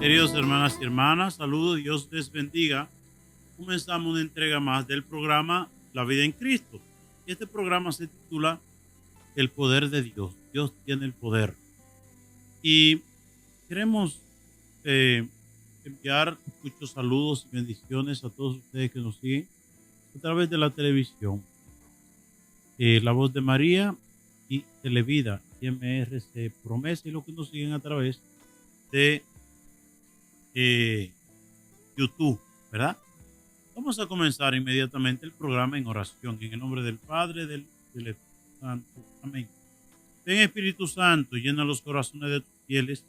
Queridos hermanas y hermanas, saludos, Dios les bendiga. Comenzamos una entrega más del programa La Vida en Cristo. Este programa se titula El Poder de Dios. Dios tiene el poder. Y queremos eh, enviar muchos saludos y bendiciones a todos ustedes que nos siguen a través de la televisión. La Voz de María y Televida, MRC Promesa, y los que nos siguen a través de YouTube, ¿verdad? Vamos a comenzar inmediatamente el programa en oración, en el nombre del Padre, del Espíritu Santo. Amén. Ven, Espíritu Santo, llena los corazones de tus fieles,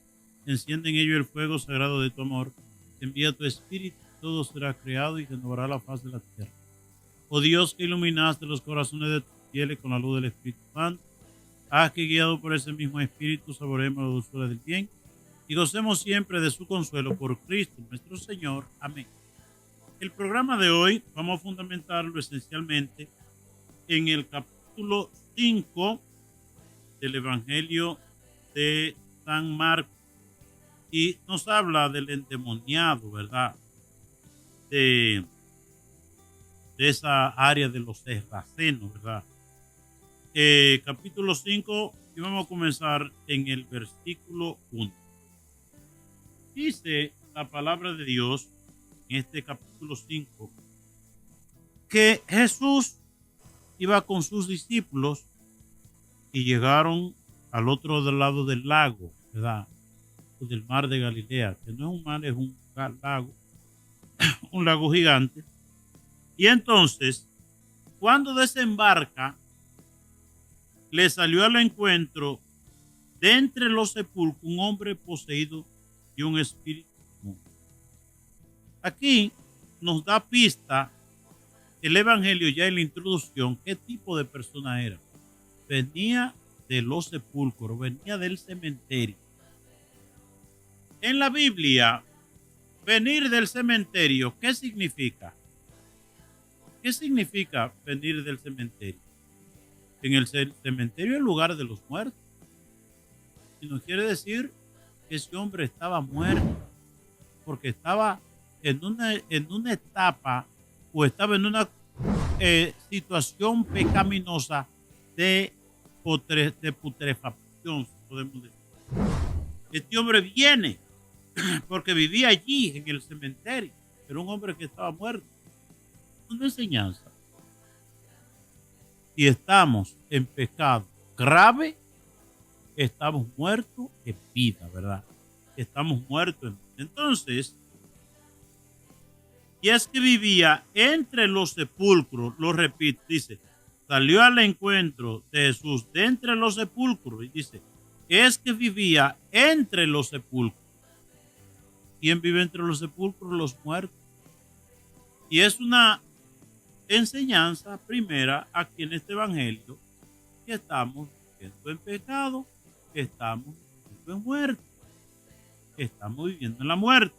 enciende en ellos el fuego sagrado de tu amor, envía tu Espíritu, todo será creado y renovará la faz de la tierra. Oh Dios, que iluminaste los corazones de tus fieles con la luz del Espíritu Santo, haz que guiado por ese mismo Espíritu saboremos la dulzura del bien y gocemos siempre de su consuelo por Cristo nuestro Señor. Amén. El programa de hoy vamos a fundamentarlo esencialmente en el capítulo 5 del Evangelio de San Marcos, y nos habla del endemoniado, ¿verdad? De esa área de los Gerrasenos, ¿verdad? Capítulo 5, y vamos a comenzar en el versículo 1. Dice la palabra de Dios en este capítulo 5 que Jesús iba con sus discípulos y llegaron al otro lado del lago, ¿verdad? Del mar de Galilea, que no es un mar, es un lago, un lago gigante. Y entonces, cuando desembarca, le salió al encuentro de entre los sepulcros un hombre poseído de un espíritu inmundo. Aquí nos da pista el Evangelio ya en la introducción qué tipo de persona era. Venía de los sepulcros, venía del cementerio. En la Biblia, venir del cementerio, ¿qué significa? ¿Qué significa venir del cementerio? En el cementerio es el lugar de los muertos. Y no quiere decir que ese hombre estaba muerto, porque estaba en una etapa o estaba en una situación pecaminosa de putrefacción, podemos decir. Este hombre viene porque vivía allí en el cementerio, era un hombre que estaba muerto. Una enseñanza. Si estamos en pecado grave, estamos muertos en vida, ¿verdad? Estamos muertos. Entonces, y es que vivía entre los sepulcros, lo repito, dice, salió al encuentro de Jesús de entre los sepulcros, y dice, es que vivía entre los sepulcros. ¿Quién vive entre los sepulcros? Los muertos. Y es una enseñanza primera aquí en este evangelio que estamos viviendo en pecado, que estamos viviendo en muerte, que estamos viviendo en la muerte.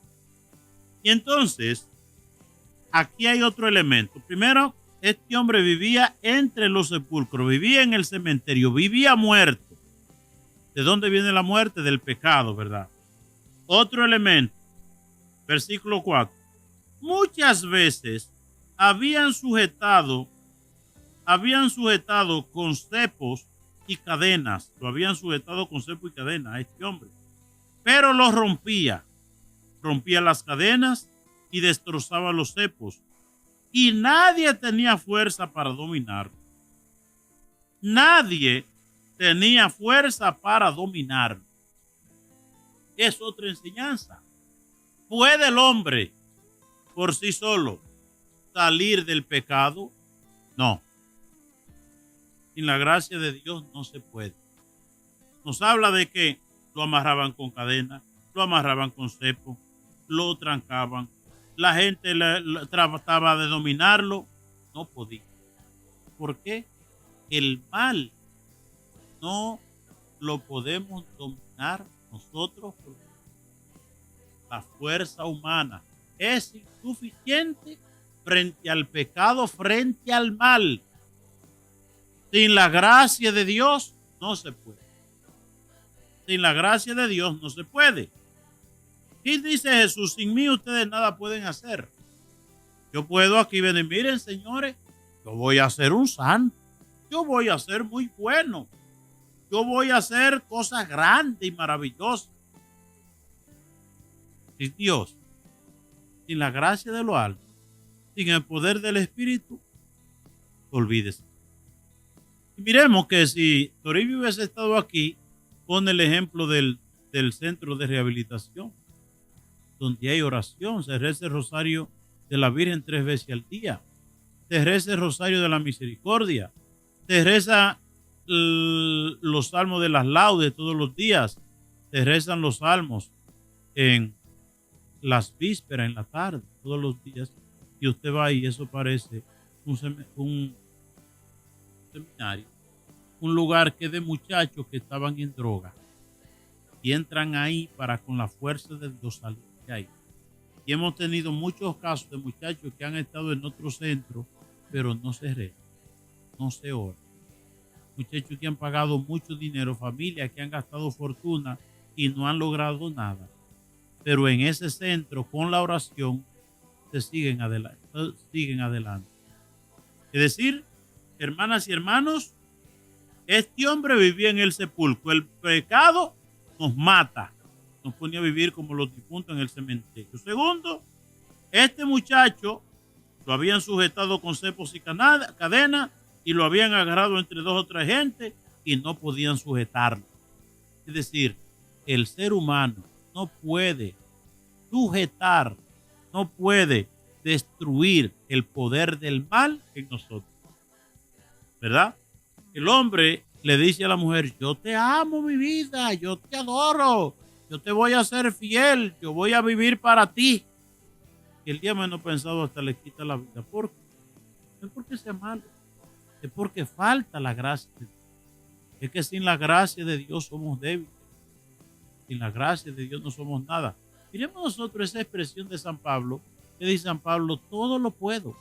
Y entonces, aquí hay otro elemento. Primero, este hombre vivía entre los sepulcros, vivía en el cementerio, vivía muerto. ¿De dónde viene la muerte? Del pecado, ¿verdad? Otro elemento, versículo 4. Muchas veces habían sujetado con cepos y cadenas, lo habían sujetado con cepos y cadenas a este hombre, pero lo rompía las cadenas y destrozaba los cepos, y nadie tenía fuerza para dominarlo. Nadie tenía fuerza para dominarlo. Es otra enseñanza. ¿Puede el hombre por sí solo salir del pecado? No. Sin la gracia de Dios no se puede. Nos habla de que lo amarraban con cadenas, lo amarraban con cepo, lo trancaban. La gente trataba de dominarlo, no podía. ¿Por qué? El mal no lo podemos dominar nosotros porque la fuerza humana es insuficiente frente al pecado, frente al mal. Sin la gracia de Dios no se puede. Sin la gracia de Dios no se puede. Y dice Jesús, sin mí ustedes nada pueden hacer. Yo puedo aquí venir, miren señores, yo voy a ser un santo, yo voy a ser muy bueno, yo voy a hacer cosas grandes y maravillosas. Sin Dios, sin la gracia de lo alto, sin el poder del Espíritu, olvídese. Y miremos que si Toribio hubiese estado aquí, pone el ejemplo del centro de rehabilitación, donde hay oración, se reza el rosario de la Virgen 3 veces al día, se reza el rosario de la misericordia, se reza los salmos de las laudes todos los días, se rezan los salmos en las vísperas, en la tarde, todos los días, y usted va y eso parece un seminario, un lugar que de muchachos que estaban en droga y entran ahí para con la fuerza de Dios salir de ahí. Y hemos tenido muchos casos de muchachos que han estado en otro centro, pero no se rezan, no se ora. Muchachos que han pagado mucho dinero, familias que han gastado fortuna y no han logrado nada. Pero en ese centro, con la oración, se siguen adelante. Es decir, hermanas y hermanos, este hombre vivía en el sepulcro. El pecado nos mata, nos ponía a vivir como los difuntos en el cementerio. Segundo, este muchacho lo habían sujetado con cepos y cadenas y lo habían agarrado entre dos o tres gente y no podían sujetarlo. Es decir, el ser humano no puede sujetar, no puede destruir el poder del mal en nosotros. ¿Verdad? El hombre le dice a la mujer, yo te amo mi vida, yo te adoro, yo te voy a ser fiel, yo voy a vivir para ti. Y el día menos pensado hasta le quita la vida. ¿Por qué? No es porque sea malo, es porque falta la gracia de Dios. Es que sin la gracia de Dios somos débiles. Sin la gracia de Dios no somos nada. Miremos nosotros esa expresión de San Pablo, que dice San Pablo, todo lo puedo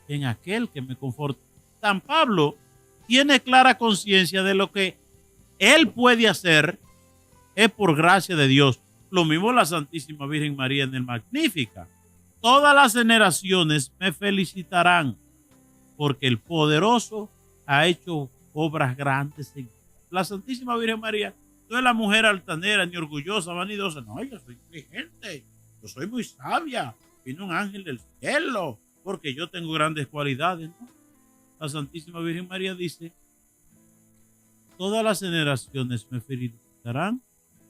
en aquel que me conforta. San Pablo tiene clara conciencia de lo que él puede hacer es por gracia de Dios. Lo mismo la Santísima Virgen María en el Magnífica. Todas las generaciones me felicitarán porque el poderoso ha hecho obras grandes en mí. La Santísima Virgen María no es la mujer altanera ni orgullosa, vanidosa. No, yo soy inteligente, yo soy muy sabia. Vino un ángel del cielo porque yo tengo grandes cualidades, ¿no? La Santísima Virgen María dice, todas las generaciones me felicitarán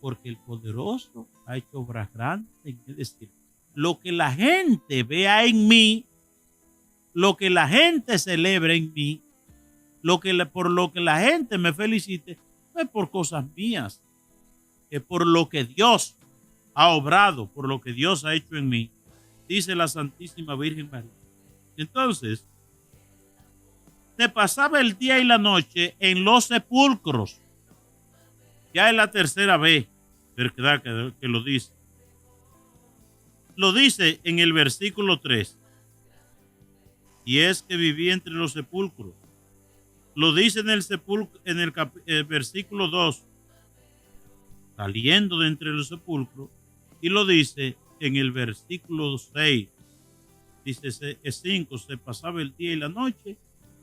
porque el poderoso ha hecho obras grandes. Es decir, lo que la gente vea en mí, lo que la gente celebre en mí, por lo que la gente me felicite, no es por cosas mías, es por lo que Dios ha obrado, por lo que Dios ha hecho en mí, dice la Santísima Virgen María. Entonces, se pasaba el día y la noche en los sepulcros. Ya es la tercera vez, ¿verdad? Que lo dice. Lo dice en el versículo 3. Y es que vivía entre los sepulcros. Lo dice en el versículo 2. Saliendo de entre los sepulcros. Y lo dice en el versículo 6. Dice 5. Se pasaba el día y la noche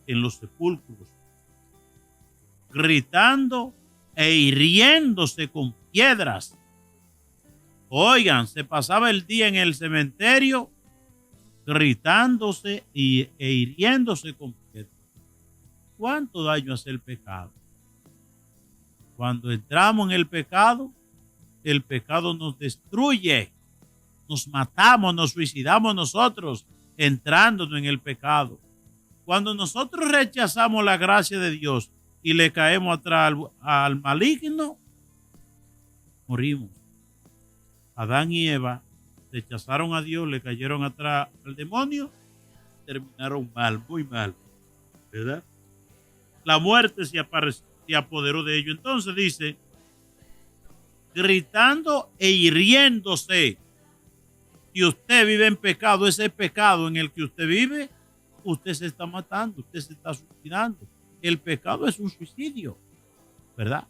en los sepulcros, gritando e hiriéndose con piedras. Oigan, se pasaba el día en el cementerio gritándose e hiriéndose con piedras. ¿Cuánto daño hace el pecado? Cuando entramos en el pecado nos destruye, nos matamos, nos suicidamos nosotros entrándonos en el pecado. Cuando nosotros rechazamos la gracia de Dios y le caemos atrás al maligno, morimos. Adán y Eva rechazaron a Dios, le cayeron atrás al demonio, terminaron mal, muy mal, ¿verdad? La muerte se apoderó de ellos. Entonces dice, gritando e hiriéndose. Si usted vive en pecado, ese pecado en el que usted vive, usted se está matando, usted se está suicidando. El pecado es un suicidio, ¿verdad?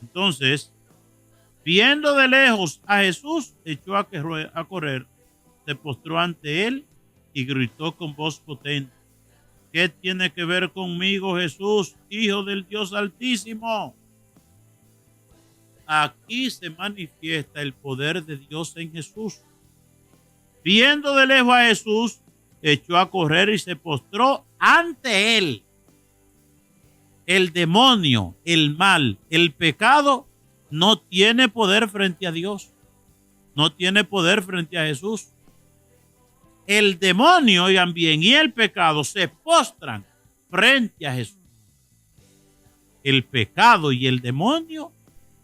Entonces, Viendo de lejos a Jesús, echó a correr, se postró ante él y gritó con voz potente: ¿qué tiene que ver conmigo, Jesús, Hijo del Dios Altísimo? Aquí se manifiesta el poder de Dios en Jesús. Viendo de lejos a Jesús, echó a correr y se postró ante él. El demonio, el mal, el pecado no tiene poder frente a Dios. No tiene poder frente a Jesús. El demonio, oigan bien, y el pecado se postran frente a Jesús. El pecado y el demonio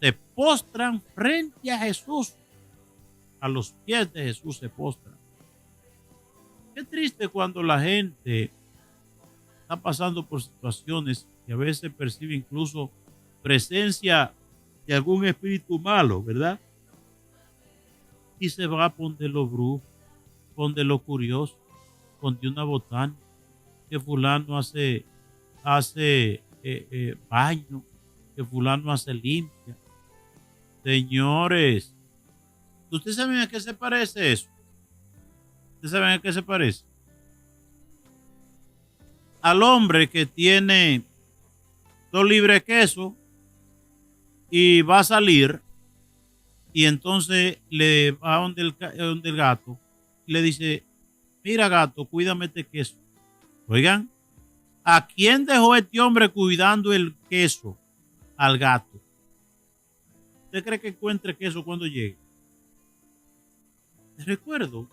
se postran frente a Jesús. A los pies de Jesús se postran. Qué triste cuando la gente está pasando por situaciones que a veces percibe incluso presencia de algún espíritu malo, ¿verdad? Y se va a poner los brujos, poner lo curioso, poner una botánica, que fulano hace baño, que fulano hace limpia. Señores, ¿ustedes saben a qué se parece eso? ¿Ustedes saben a qué se parece? Al hombre que tiene 2 libras de queso y va a salir y entonces le va donde el gato y le dice: mira, gato, cuídame este queso. Oigan, ¿a quién dejó este hombre cuidando el queso? Al gato. ¿Usted cree que encuentre queso cuando llegue? Les recuerdo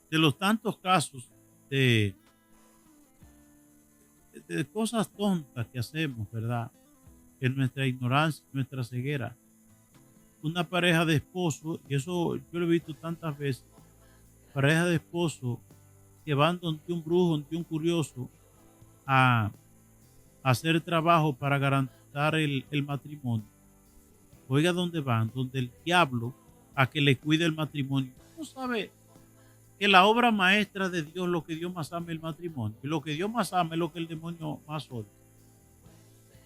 de los tantos casos de cosas tontas que hacemos, ¿verdad? En nuestra ignorancia, nuestra ceguera. Una pareja de esposos, y eso yo lo he visto tantas veces, pareja de esposos que van donde un brujo, donde un curioso, a hacer trabajo para garantizar el matrimonio. Oiga, ¿dónde van? Donde el diablo, a que le cuide el matrimonio. ¿No sabe que la obra maestra de Dios, lo que Dios más ama, es el matrimonio? Y lo que Dios más ama es lo que el demonio más odia.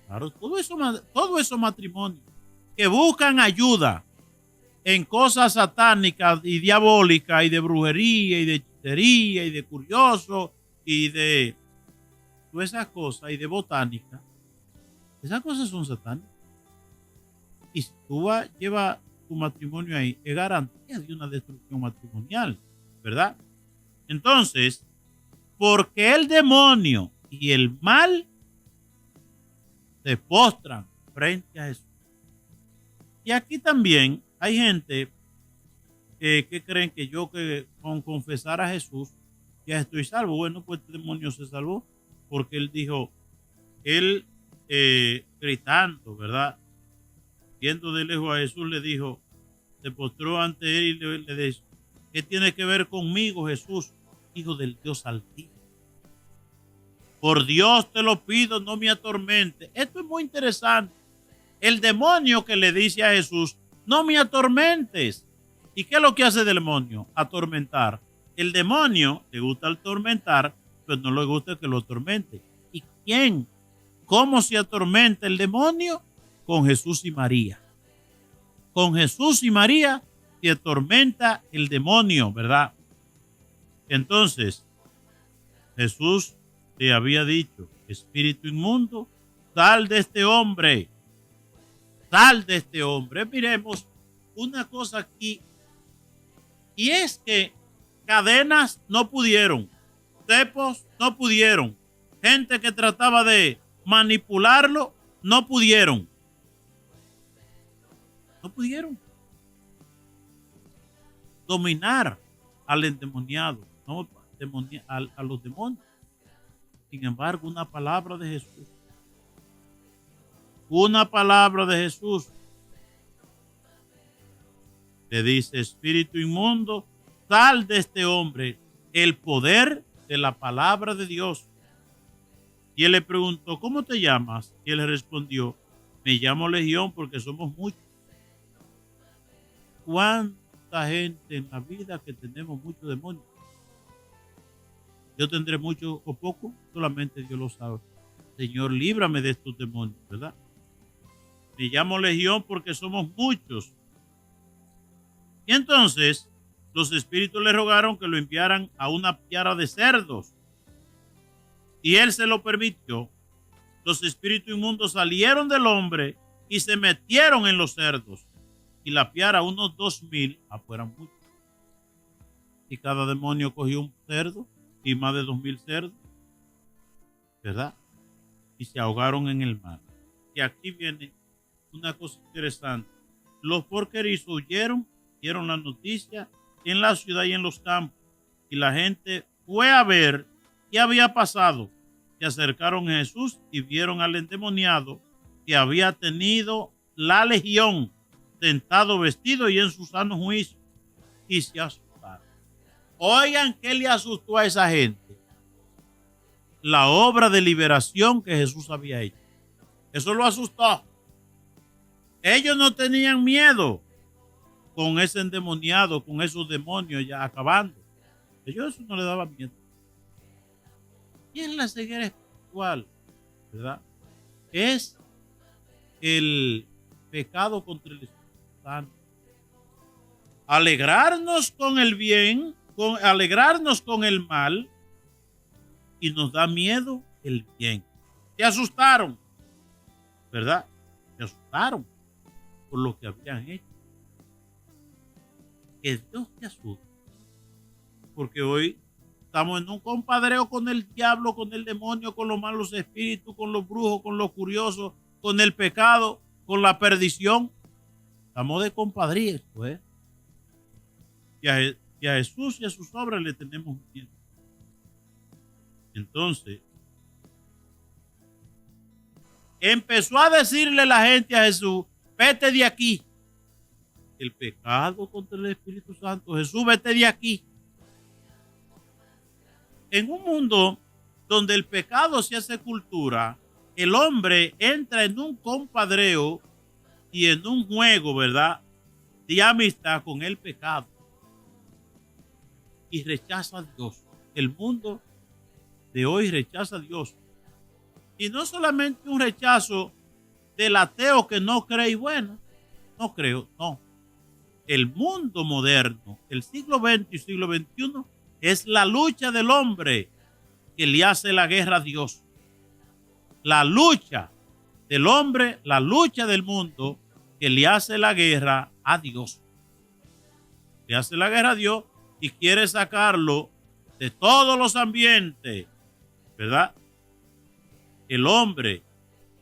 Claro, todo eso matrimonios que buscan ayuda en cosas satánicas y diabólicas y de brujería y de hechicería y de curioso y de todas esas cosas y de botánica, esas cosas son satánicas. Y si tú llevas tu matrimonio ahí, es garantía de una destrucción matrimonial, ¿verdad? Entonces, porque el demonio y el mal se postran frente a Jesús. Y aquí también hay gente que creen que yo, que con confesar a Jesús ya estoy salvo. Bueno, pues este demonio se salvó porque él dijo, él gritando, ¿verdad? Viendo de lejos a Jesús, le dijo, se postró ante él y le dijo: ¿qué tiene que ver conmigo, Jesús, Hijo del Dios Altísimo? Por Dios te lo pido, no me atormente. Esto es muy interesante. El demonio que le dice a Jesús: no me atormentes. ¿Y qué es lo que hace el demonio? Atormentar. El demonio le gusta atormentar, pero no le gusta que lo atormente. ¿Y quién? ¿Cómo se atormenta el demonio? Con Jesús y María. Con Jesús y María se atormenta el demonio, ¿verdad? Entonces, Jesús le había dicho: espíritu inmundo, sal de este hombre. Sal de este hombre. Miremos una cosa aquí, y es que cadenas no pudieron, cepos no pudieron, gente que trataba de manipularlo no pudieron. No pudieron dominar al endemoniado, no a los demonios. Sin embargo, una palabra de Jesús, le dice: espíritu inmundo, sal de este hombre. El poder de la palabra de Dios. Y él le preguntó: ¿cómo te llamas? Y él le respondió: me llamo Legión, porque somos muchos. ¿Cuánta gente en la vida que tenemos muchos demonios? Yo tendré mucho o poco, solamente Dios lo sabe. Señor, líbrame de estos demonios, ¿verdad? Me llamo Legión porque somos muchos. Y entonces los espíritus le rogaron que lo enviaran a una piara de cerdos. Y él se lo permitió. Los espíritus inmundos salieron del hombre y se metieron en los cerdos. Y la piara, unos 2000, afuera muchos. Y cada demonio cogió un cerdo y más de 2000 cerdos, ¿verdad? Y se ahogaron en el mar. Y aquí viene una cosa interesante. Los porquerizos huyeron, dieron la noticia en la ciudad y en los campos. Y la gente fue a ver qué había pasado. Se acercaron a Jesús y vieron al endemoniado que había tenido la legión, sentado vestido y en su sano juicio. Y se asustaron. Oigan, ¿qué le asustó a esa gente? La obra de liberación que Jesús había hecho. Eso lo asustó. Ellos no tenían miedo con ese endemoniado, con esos demonios ya acabando. Ellos eso no le daba miedo. Y es la ceguera espiritual, ¿verdad? Es el pecado contra el Espíritu Santo. Alegrarnos con el bien, alegrarnos con el mal, y nos da miedo el bien. Se asustaron, ¿verdad? Se asustaron por lo que habían hecho. Que Dios te asuste. Porque hoy estamos en un compadreo con el diablo, con el demonio, con los malos espíritus, con los brujos, con los curiosos, con el pecado, con la perdición. Estamos de compadría, pues. Y a Jesús y a sus obras le tenemos miedo. Entonces, empezó a decirle la gente a Jesús, vete de aquí. El pecado contra el Espíritu Santo. Jesús, vete de aquí. En un mundo donde el pecado se hace cultura, el hombre entra en un compadreo y en un juego, ¿verdad?, de amistad con el pecado. Y rechaza a Dios. El mundo de hoy rechaza a Dios. Y no solamente un rechazo del ateo que no cree y bueno, no creo, no. El mundo moderno, el siglo XX y siglo XXI, es la lucha del hombre que le hace la guerra a Dios. La lucha del hombre, la lucha del mundo que le hace la guerra a Dios. Le hace la guerra a Dios y quiere sacarlo de todos los ambientes, ¿verdad? El hombre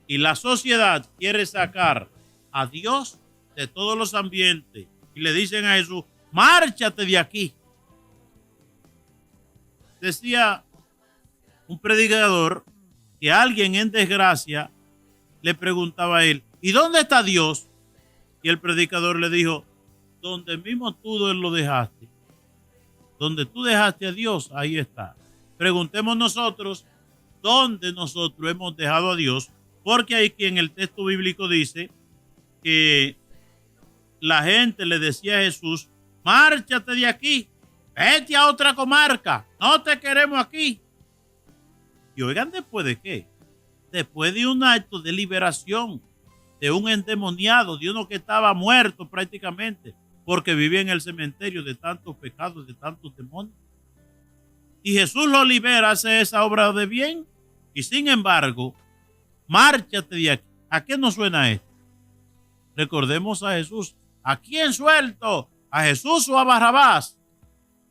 y la sociedad quiere sacar a Dios de todos los ambientes y le dicen a Jesús, márchate de aquí. Decía un predicador que alguien en desgracia le preguntaba a él, ¿y dónde está Dios? Y el predicador le dijo, donde mismo tú lo dejaste. Donde tú dejaste a Dios, ahí está. Preguntemos nosotros, ¿dónde nosotros hemos dejado a Dios? Porque hay quien en el texto bíblico dice que la gente le decía a Jesús, márchate de aquí, vete a otra comarca, no te queremos aquí. Y oigan, ¿después de qué? Después de un acto de liberación de un endemoniado, de uno que estaba muerto prácticamente, porque vivía en el cementerio de tantos pecados, de tantos demonios. Y Jesús lo libera, hace esa obra de bien, y sin embargo, márchate de aquí. ¿A qué nos suena esto? Recordemos a Jesús. ¿A quién suelto? ¿A Jesús o a Barrabás?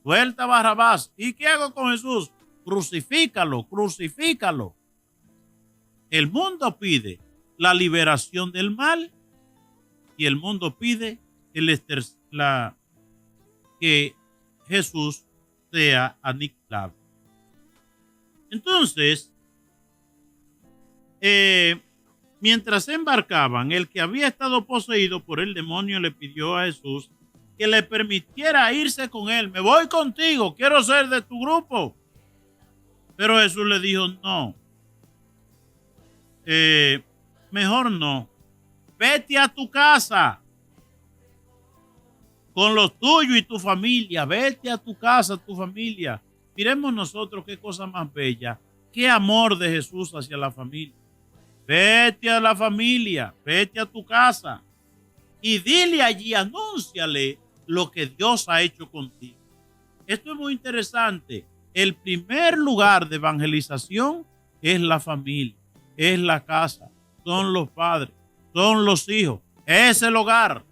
Suelta a Barrabás. ¿Y qué hago con Jesús? Crucifícalo, crucifícalo. El mundo pide la liberación del mal y el mundo pide que Jesús sea aniquilado. Entonces, mientras se embarcaban, el que había estado poseído por el demonio le pidió a Jesús que le permitiera irse con él. Me voy contigo, quiero ser de tu grupo. Pero Jesús le dijo, no, mejor no. Vete a tu casa con los tuyos y tu familia. Vete a tu casa, tu familia. Miremos nosotros qué cosa más bella. Qué amor de Jesús hacia la familia. vete a la familia, vete a tu casa y dile allí, anúnciale lo que Dios ha hecho contigo. Esto es muy interesante. El primer lugar de evangelización es la familia, es la casa, son los padres, son los hijos, es el hogar.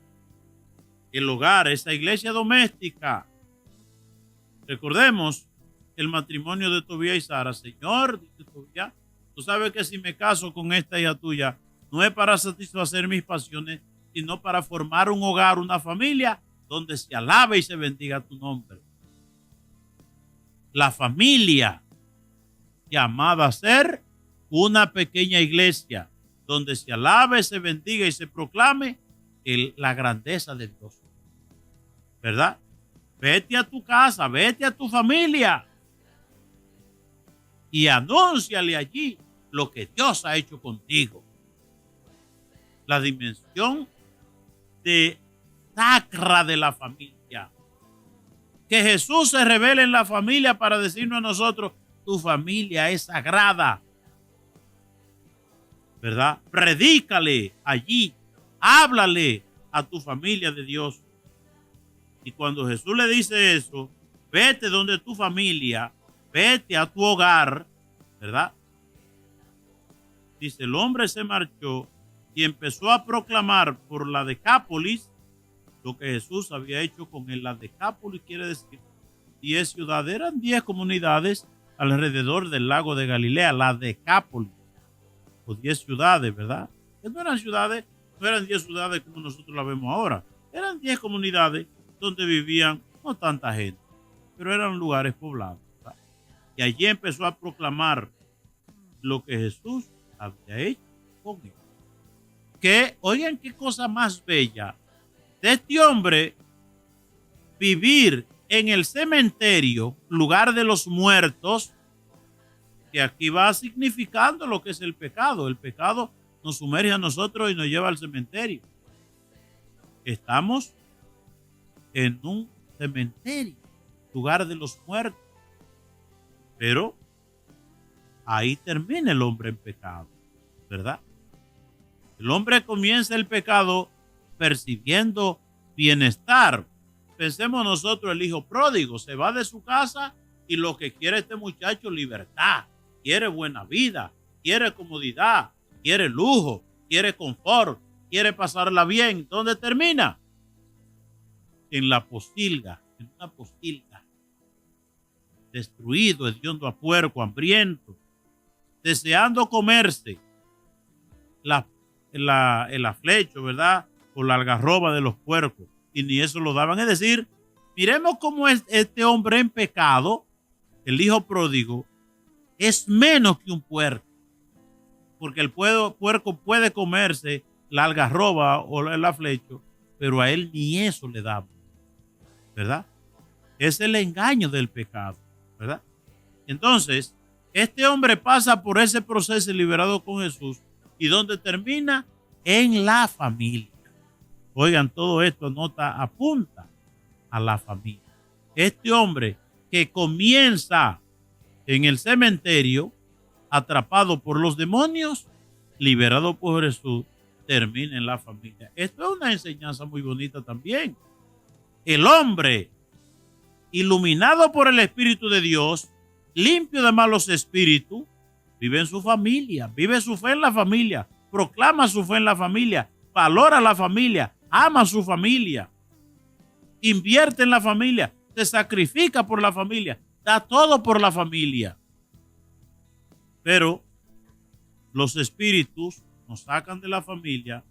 El hogar, esa iglesia doméstica. Recordemos el matrimonio de Tobías y Sara. Señor, dice Tobías, tú sabes que si me caso con esta hija tuya, no es para satisfacer mis pasiones, sino para formar un hogar, una familia, donde se alabe y se bendiga tu nombre. La familia, llamada a ser una pequeña iglesia, donde se alabe, se bendiga y se proclame la grandeza de Dios. ¿Verdad? Vete a tu casa, vete a tu familia y anúnciale allí lo que Dios ha hecho contigo. La dimensión sacra de la familia. Que Jesús se revele en la familia para decirnos a nosotros, tu familia es sagrada. ¿Verdad? Predícale allí, háblale a tu familia de Dios. Y cuando Jesús le dice eso, vete donde tu familia, vete a tu hogar, ¿verdad? Dice, el hombre se marchó y empezó a proclamar por la Decápolis lo que Jesús había hecho con él. La Decápolis quiere decir 10 ciudades, eran 10 comunidades alrededor del lago de Galilea, la Decápolis, o 10 ciudades, ¿verdad? Que no eran ciudades, no eran 10 ciudades como nosotros la vemos ahora, eran 10 comunidades donde vivían no tanta gente, pero eran lugares poblados, ¿verdad? Y allí empezó a proclamar lo que Jesús había hecho con él. Que, oigan qué cosa más bella de este hombre, vivir en el cementerio, lugar de los muertos, que aquí va significando lo que es el pecado. El pecado nos sumerge a nosotros y nos lleva al cementerio. Estamos en un cementerio, lugar de los muertos. Pero ahí termina el hombre en pecado, ¿verdad? El hombre comienza el pecado percibiendo bienestar. Pensemos nosotros, el hijo pródigo se va de su casa y lo que quiere este muchacho es libertad, quiere buena vida, quiere comodidad, quiere lujo, quiere confort, quiere pasarla bien. ¿Dónde termina? En la posilga, en una posilga. Destruido, hediondo a puerco, hambriento, deseando comerse el aflecho, ¿verdad? O la algarroba de los puercos, y ni eso lo daban. Es decir, miremos cómo es este hombre en pecado, el hijo pródigo, es menos que un puerco, porque el puerco puede comerse la algarroba o el aflecho, pero a él ni eso le daban, ¿verdad? Es el engaño del pecado, ¿verdad? Entonces, este hombre pasa por ese proceso liberado con Jesús, y donde termina en la familia. Oigan, todo esto apunta a la familia. Este hombre que comienza en el cementerio, atrapado por los demonios, liberado por Jesús, termina en la familia. Esto es una enseñanza muy bonita también. El hombre iluminado por el Espíritu de Dios, limpio de malos espíritus, vive en su familia, vive su fe en la familia, proclama su fe en la familia, valora la familia, ama a su familia, invierte en la familia, se sacrifica por la familia, da todo por la familia. Pero los espíritus nos sacan de la familia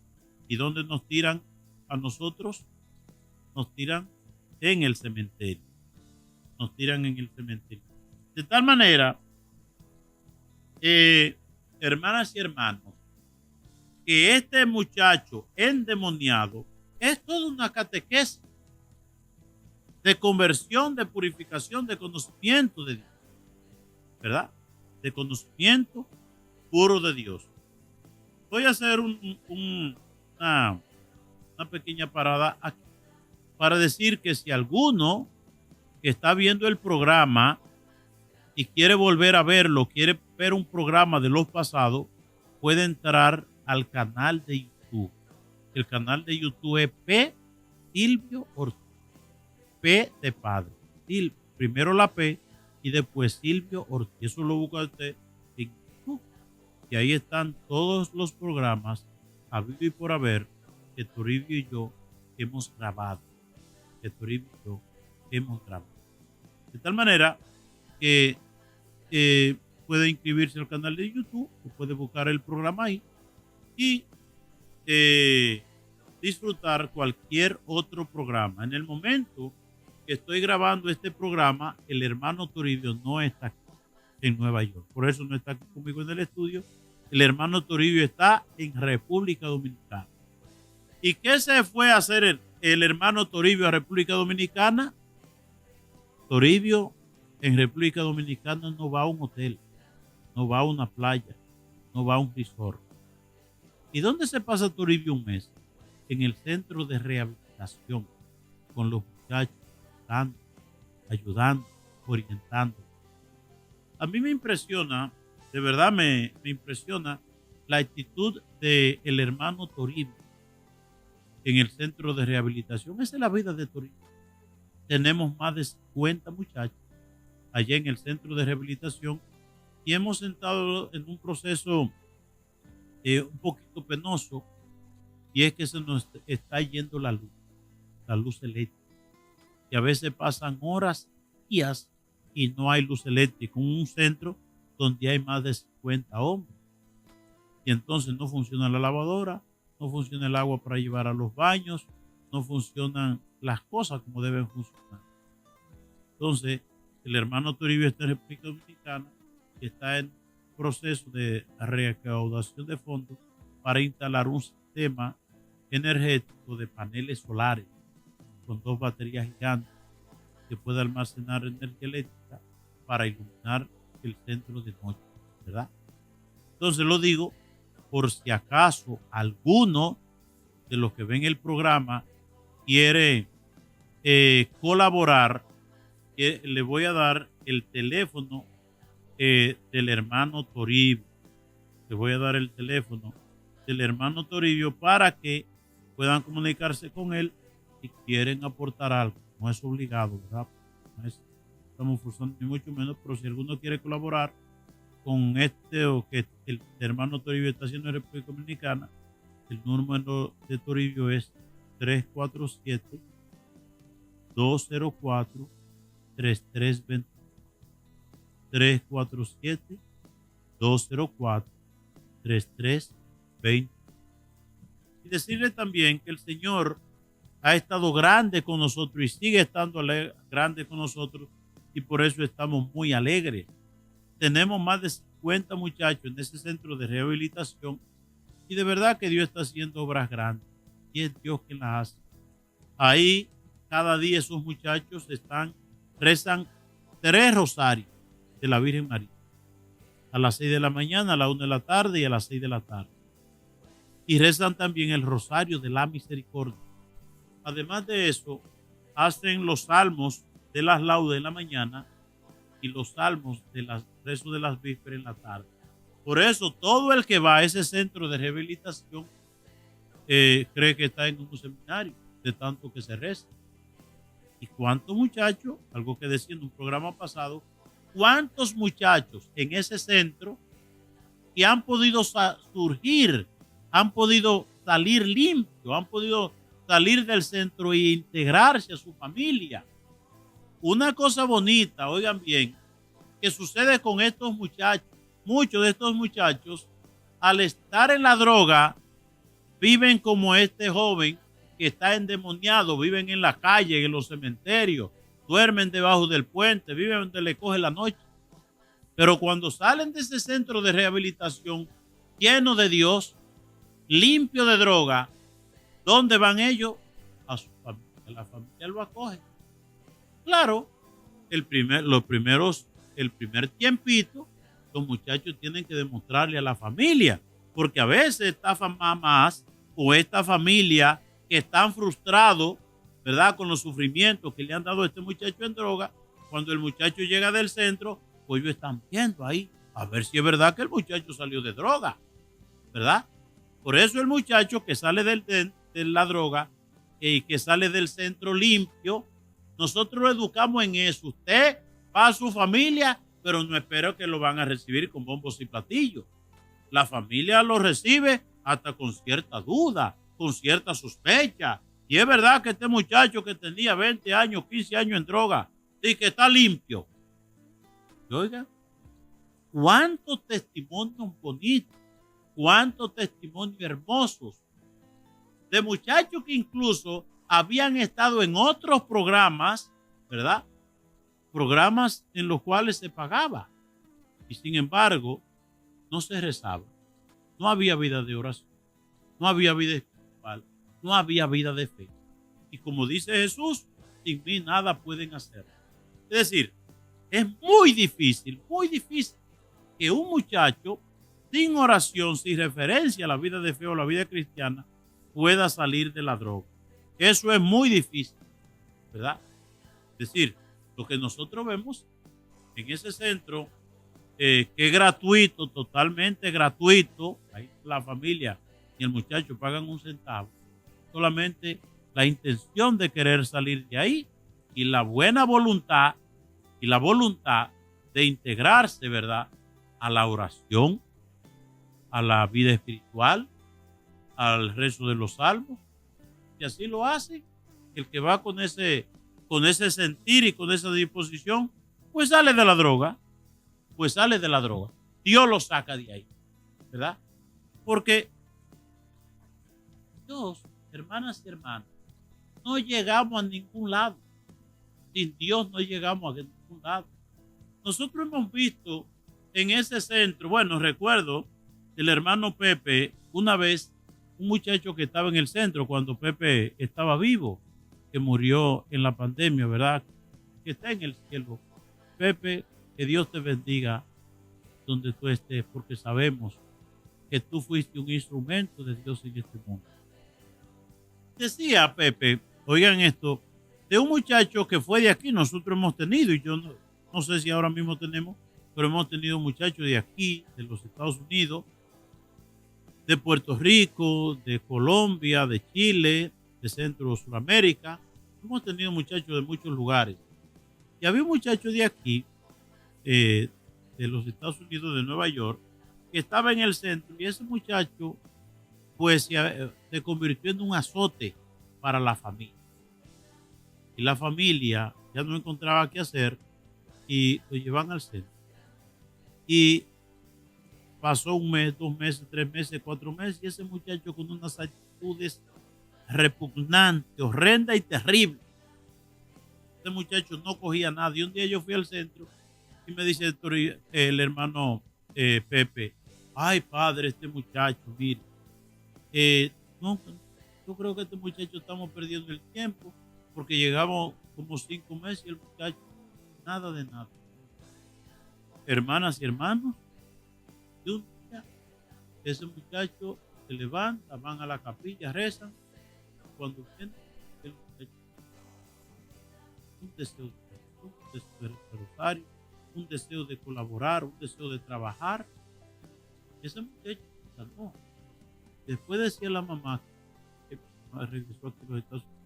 y ¿dónde nos tiran a nosotros? Nos tiran en el cementerio. Nos tiran en el cementerio. De tal manera, hermanas y hermanos, que este muchacho endemoniado es toda una catequesis de conversión, de purificación, de conocimiento de Dios, ¿verdad? De conocimiento puro de Dios. Voy a hacer una pequeña parada aquí para decir que si alguno que está viendo el programa y quiere volver a verlo, quiere ver un programa de los pasados, puede entrar al canal de YouTube. El canal de YouTube es P. Silvio Ortiz. P de padre. Primero la P y después Silvio Ortiz. Eso lo busca usted en YouTube. Y ahí están todos los programas habido y por haber que Toribio y yo hemos grabado. De tal manera que puede inscribirse al canal de YouTube o puede buscar el programa ahí y disfrutar cualquier otro programa. En el momento que estoy grabando este programa, el hermano Toribio no está aquí en Nueva York. Por eso no está aquí conmigo en el estudio. El hermano Toribio está en República Dominicana. ¿Y qué se fue a hacer el hermano Toribio a República Dominicana? Toribio en República Dominicana no va a un hotel, no va a una playa, no va a un resort. ¿Y dónde se pasa Toribio un mes? En el centro de rehabilitación, con los muchachos, ayudando, orientando. A mí me impresiona, de verdad me impresiona la actitud del hermano Toribio en el centro de rehabilitación. Esa es la vida de Toribio. Tenemos más de 50 muchachos allá en el centro de rehabilitación y hemos entrado en un proceso un poquito penoso, y es que se nos está yendo la luz eléctrica. Y a veces pasan horas, días y no hay luz eléctrica en un centro donde hay más de 50 hombres. Y entonces no funciona la lavadora, no funciona el agua para llevar a los baños, no funcionan las cosas como deben funcionar. Entonces, el hermano Toribio está en República Dominicana y está en proceso de recaudación de fondos para instalar un sistema energético de paneles solares con 2 baterías gigantes que pueda almacenar energía eléctrica para iluminar el centro de noche, ¿verdad? Entonces lo digo por si acaso alguno de los que ven el programa quiere colaborar, que le voy a dar el teléfono del hermano Toribio. Le voy a dar el teléfono del hermano Toribio para que puedan comunicarse con él si quieren aportar algo. No es obligado, ¿verdad? No estamos forzando ni mucho menos, pero si alguno quiere colaborar con o que el hermano Toribio está haciendo en República Dominicana, el número de Toribio es 347-204-3320. 347-204-3320. Y decirle también que el Señor ha estado grande con nosotros y sigue estando grande con nosotros, y por eso estamos muy alegres. Tenemos más de 50 muchachos en ese centro de rehabilitación y de verdad que Dios está haciendo obras grandes y es Dios quien las hace. Ahí cada día esos muchachos rezan 3 rosarios de la Virgen María, a las 6 de la mañana, a la 1 de la tarde y a las 6 de la tarde. Y rezan también el rosario de la misericordia. Además de eso, hacen los salmos de las laudes en la mañana y los salmos de las rezos de las vísperas en la tarde. Por eso todo el que va a ese centro de rehabilitación cree que está en un seminario de tanto que se reza. ¿Y cuántos muchachos? Algo que decía en un programa pasado, ¿cuántos muchachos en ese centro que han podido surgir, han podido salir limpios, han podido salir del centro e integrarse a su familia? Una cosa bonita, oigan bien, que sucede con estos muchachos. Muchos de estos muchachos, al estar en la droga, viven como este joven que está endemoniado, viven en la calle, en los cementerios, duermen debajo del puente, viven donde le coge la noche. Pero cuando salen de ese centro de rehabilitación lleno de Dios, limpio de droga, ¿dónde van ellos? A su familia. La familia lo acoge. Claro, el primer tiempito, los muchachos tienen que demostrarle a la familia, porque a veces estas mamás o esta familia que están frustrados, ¿verdad?, con los sufrimientos que le han dado a este muchacho en droga, cuando el muchacho llega del centro, pues ellos están viendo ahí a ver si es verdad que el muchacho salió de droga. ¿verdad? Por eso el muchacho que sale de la droga y que sale del centro limpio, nosotros lo educamos en eso. Usted va a su familia, pero no espero que lo van a recibir con bombos y platillos. La familia lo recibe hasta con cierta duda, con cierta sospecha. Y es verdad que este muchacho que tenía 20 años, 15 años en droga, y que está limpio. Y oiga, cuántos testimonios bonitos, cuántos testimonios hermosos de muchachos que incluso habían estado en otros programas, ¿verdad? Programas en los cuales se pagaba. Y sin embargo, no se rezaba. No había vida de oración. No había vida espiritual. No había vida de fe. Y como dice Jesús, sin mí nada pueden hacer. Es decir, es muy difícil que un muchacho sin oración, sin referencia a la vida de fe o la vida cristiana, pueda salir de la droga. Eso es muy difícil, ¿verdad? Es decir, lo que nosotros vemos en ese centro, que es gratuito, totalmente gratuito, ahí la familia y el muchacho pagan un centavo, solamente la intención de querer salir de ahí y la buena voluntad y la voluntad de integrarse, ¿verdad?, a la oración, a la vida espiritual, al rezo de los salmos. Y así lo hace el que va con ese sentir y con esa disposición, pues sale de la droga, Dios lo saca de ahí, ¿verdad? Porque Dios, hermanas y hermanos, no llegamos a ningún lado. Sin Dios no llegamos a ningún lado. Nosotros hemos visto en ese centro, bueno, recuerdo el hermano Pepe, una vez, un muchacho que estaba en el centro cuando Pepe estaba vivo, que murió en la pandemia, ¿verdad? Que está en el cielo. Pepe, que Dios te bendiga donde tú estés, porque sabemos que tú fuiste un instrumento de Dios en este mundo. Decía Pepe, oigan esto, de un muchacho que fue de aquí, nosotros hemos tenido, y yo no sé si ahora mismo tenemos, pero hemos tenido muchachos de aquí, de los Estados Unidos, de Puerto Rico, de Colombia, de Chile, de Centro Sudamérica. Hemos tenido muchachos de muchos lugares. Y había un muchacho de aquí, de los Estados Unidos, de Nueva York, que estaba en el centro, y ese muchacho pues se convirtió en un azote para la familia. Y la familia ya no encontraba qué hacer y lo llevan al centro. Y pasó un mes, 2 meses, 3 meses, 4 meses, y ese muchacho con unas actitudes repugnantes, horrendas y terribles. Este muchacho no cogía nada. Y un día yo fui al centro y me dice el hermano Pepe, ay padre, este muchacho, mire, no, yo creo que este muchacho estamos perdiendo el tiempo porque llegamos como 5 meses y el muchacho nada de nada. Hermanas y hermanos, de un día ese muchacho se levanta, van a la capilla, rezan, cuando viene el muchacho, un deseo de rosario, un deseo de colaborar, un deseo de trabajar. Ese muchacho se salvó. Después decía la mamá que regresó aquí a los Estados Unidos,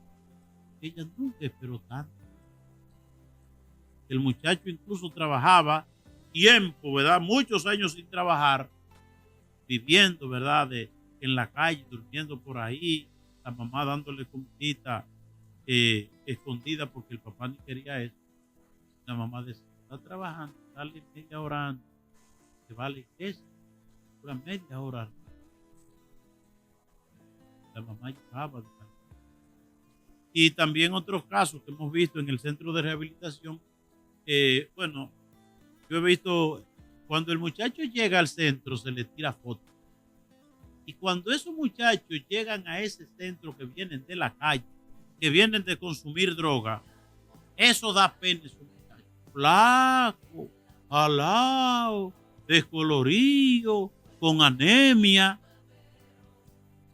ella nunca esperó tanto. El muchacho incluso trabajaba tiempo, ¿verdad? Muchos años sin trabajar, viviendo, ¿verdad? En la calle, durmiendo por ahí, la mamá dándole comidita escondida porque el papá ni quería eso. La mamá decía, está trabajando, dale media hora antes, se va a la iglesia, dura media hora. La mamá llevaba. Y también otros casos que hemos visto en el centro de rehabilitación. Bueno, yo he visto cuando el muchacho llega al centro se le tira foto. Y cuando esos muchachos llegan a ese centro que vienen de la calle, que vienen de consumir droga, eso da pena. Esos muchachos flacos, alados, descoloridos, con anemia.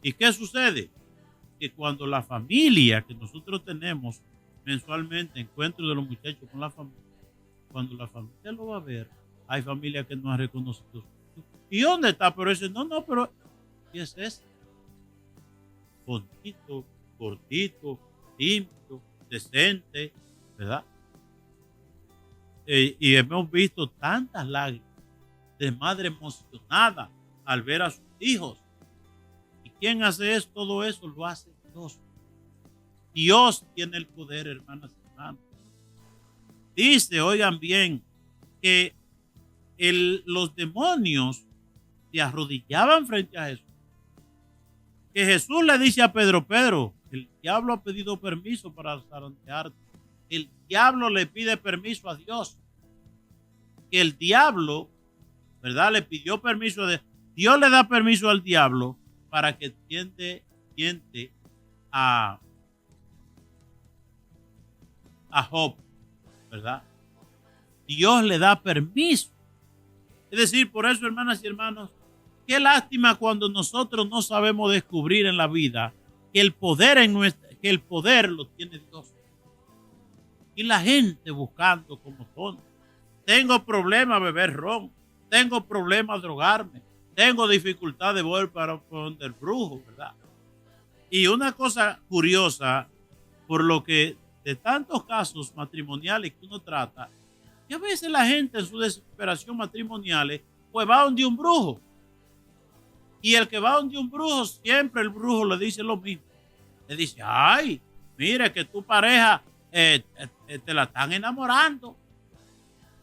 ¿Y qué sucede? Que cuando la familia que nosotros tenemos mensualmente, encuentros de los muchachos con la familia, cuando la familia lo va a ver, hay familias que no han reconocido. ¿Y dónde está? Pero ese, no, pero y es ese. Bonito, gordito, limpio, decente, ¿verdad? Y hemos visto tantas lágrimas de madre emocionada al ver a sus hijos. ¿Y quién hace eso? Todo eso lo hace Dios. Dios tiene el poder, hermanas y hermanos. Dice, oigan bien, que los demonios se arrodillaban frente a Jesús. Que Jesús le dice a Pedro, Pedro, el diablo ha pedido permiso para zarandearte. El diablo le pide permiso a Dios. Que el diablo, ¿verdad? Le pidió permiso a Dios. Dios le da permiso al diablo para que tiente a Job, ¿verdad? Dios le da permiso. Es decir, por eso, hermanas y hermanos, qué lástima cuando nosotros no sabemos descubrir en la vida que el poder que el poder lo tiene Dios. Y la gente buscando como tonto. Tengo problemas beber ron, tengo problemas drogarme, tengo dificultad de volver para donde el brujo, ¿verdad? Y una cosa curiosa, por lo que de tantos casos matrimoniales que uno trata, que a veces la gente en su desesperación matrimonial, pues va donde un brujo. Y el que va donde un brujo, siempre el brujo le dice lo mismo. Le dice, ay, mire que tu pareja te la están enamorando.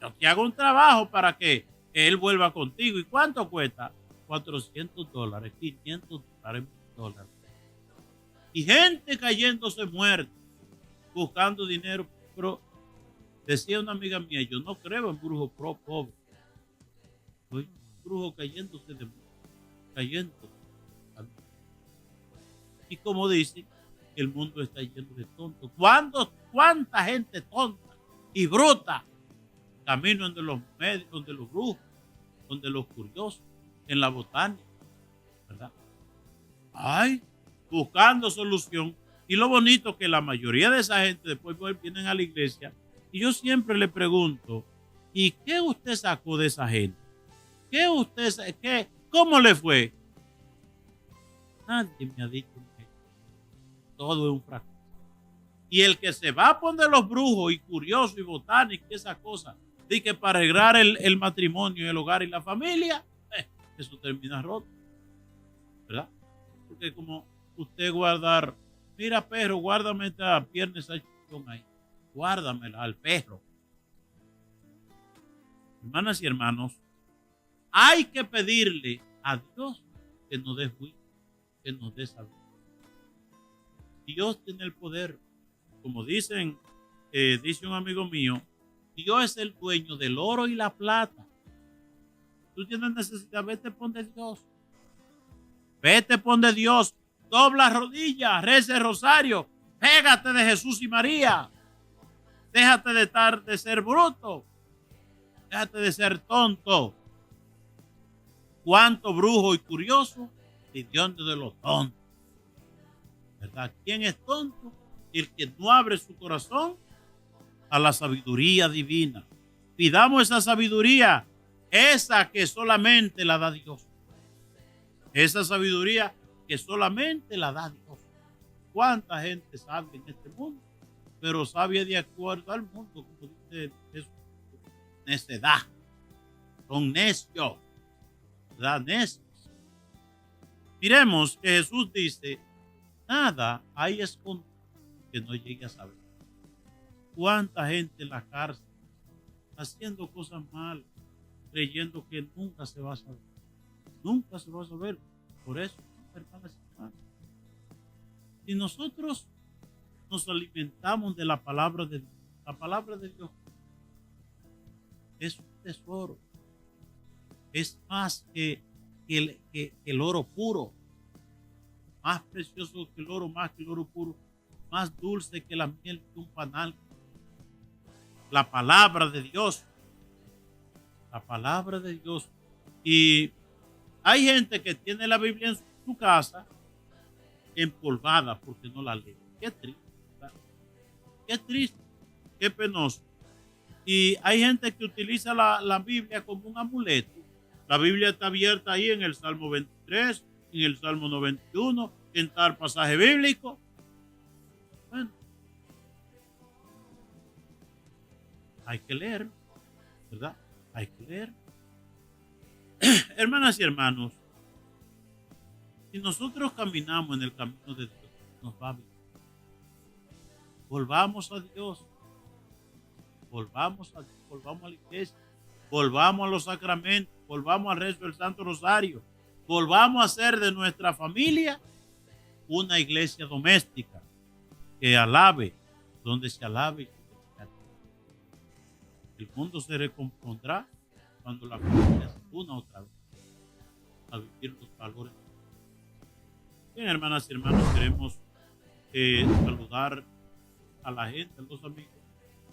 Yo te hago un trabajo para que él vuelva contigo. ¿Y cuánto cuesta? $400, $500, $1,000. Y gente cayéndose muerta, buscando dinero. Pero decía una amiga mía, yo no creo en brujos pobre. Soy un brujo cayéndose de muerto. Cayendo. Y como dice, el mundo está lleno de tontos. ¿Cuánta gente tonta y bruta camino donde los médicos, donde los brujos, donde los curiosos, en la botánica, ¿verdad? Ay, buscando solución. Y lo bonito que la mayoría de esa gente después vienen a la iglesia y yo siempre le pregunto, ¿y qué usted sacó de esa gente? ¿Cómo le fue? Nadie me ha dicho nada. Todo es un fracaso. Y el que se va a poner los brujos y curiosos y botánicos y esas cosas, de que para arreglar el matrimonio, el hogar y la familia, eso termina roto, ¿verdad? Porque como usted guardar, mira perro, guárdame esta pierna, esa chichón ahí, guárdamela al perro. Hermanas y hermanos, hay que pedirle a Dios que nos dé juicio, que nos dé sabiduría. Dios tiene el poder. Como dice un amigo mío, Dios es el dueño del oro y la plata. Tú tienes necesidad, vete pon de Dios. Vete pon de Dios. Dobla rodillas, reza el rosario. Pégate de Jesús y María. Déjate de ser bruto. Déjate de ser tonto. Cuánto brujo y curioso y Dios de los tontos. ¿Verdad? ¿Quién es tonto? El que no abre su corazón a la sabiduría divina. Pidamos esa sabiduría, esa que solamente la da Dios. Esa sabiduría que solamente la da Dios. ¿Cuánta gente sabe en este mundo? Pero sabe de acuerdo al mundo, como dice Jesús, necedad. Son necios. ¿Verdad? Necios. Miremos que Jesús dice, nada hay escondido que no llegue a saber. Cuánta gente en la cárcel haciendo cosas malas, creyendo que nunca se va a saber. Nunca se va a saber. Por eso, hermanas y hermanos, si nosotros nos alimentamos de la palabra de Dios, la palabra de Dios es un tesoro. Es más que el oro puro, más precioso que el oro, más que el oro puro, más dulce que la miel de un panal. La palabra de Dios. La palabra de Dios. Y hay gente que tiene la Biblia en su casa empolvada porque no la lee. Qué triste, ¿verdad? Qué triste, qué penoso. Y hay gente que utiliza la Biblia como un amuleto. La Biblia está abierta ahí en el Salmo 23 en el Salmo 91, en tal pasaje bíblico. Bueno, hay que leer, ¿verdad? Hay que leer. Hermanas y hermanos, si nosotros caminamos en el camino de Dios, nos va bien. Volvamos a Dios, volvamos a la iglesia, volvamos a los sacramentos, volvamos al rezo del Santo Rosario, volvamos a hacer de nuestra familia una iglesia doméstica que alabe donde se alabe. El mundo se recompondrá cuando la familia se una otra vez a vivir los valores. Bien, hermanas y hermanos, queremos saludar a la gente, a los amigos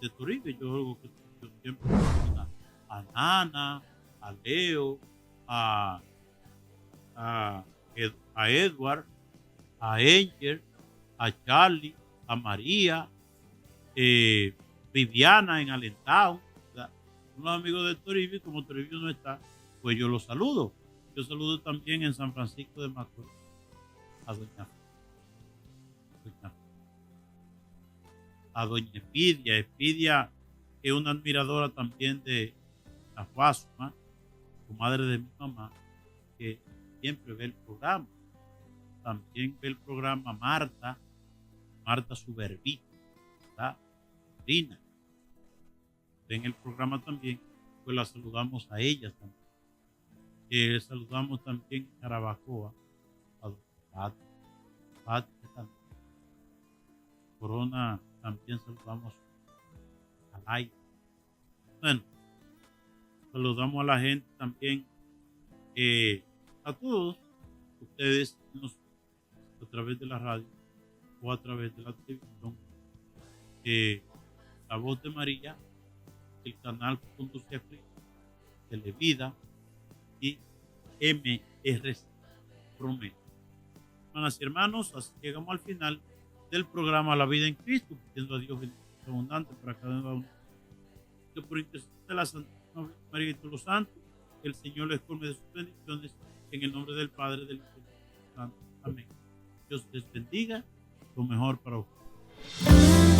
de Toribio. Yo siempre a Nana, a Leo, a Edward, a Angel, a Charlie, a María, Viviana en Alentado, unos amigos de Toribio. Como Toribio no está, pues yo los saludo. Yo saludo también en San Francisco de Macorís a doña Espidia. Espidia es una admiradora también de la Fátima, comadre de mi mamá, que siempre ve el programa. También ve el programa Marta Subervita, ¿verdad? Rina. En el programa también, pues la saludamos a ellas también. Saludamos también a Carabacoa, a don Pati también. Corona también saludamos a Laia. Bueno, saludamos a la gente también, a todos ustedes a través de la radio o a través de la televisión. La Voz de María, el canal que conduce a Cristo, Televida y MRC Promesa. Hermanas y hermanos, así llegamos al final del programa La Vida en Cristo, pidiendo a Dios bendición abundante para cada uno. Que por intercesión de la Santísima María y todos los santos, el Señor les colme de sus bendiciones, en el nombre del Padre, del Hijo y del Espíritu Santo. Amén. Dios les bendiga, lo mejor para ustedes.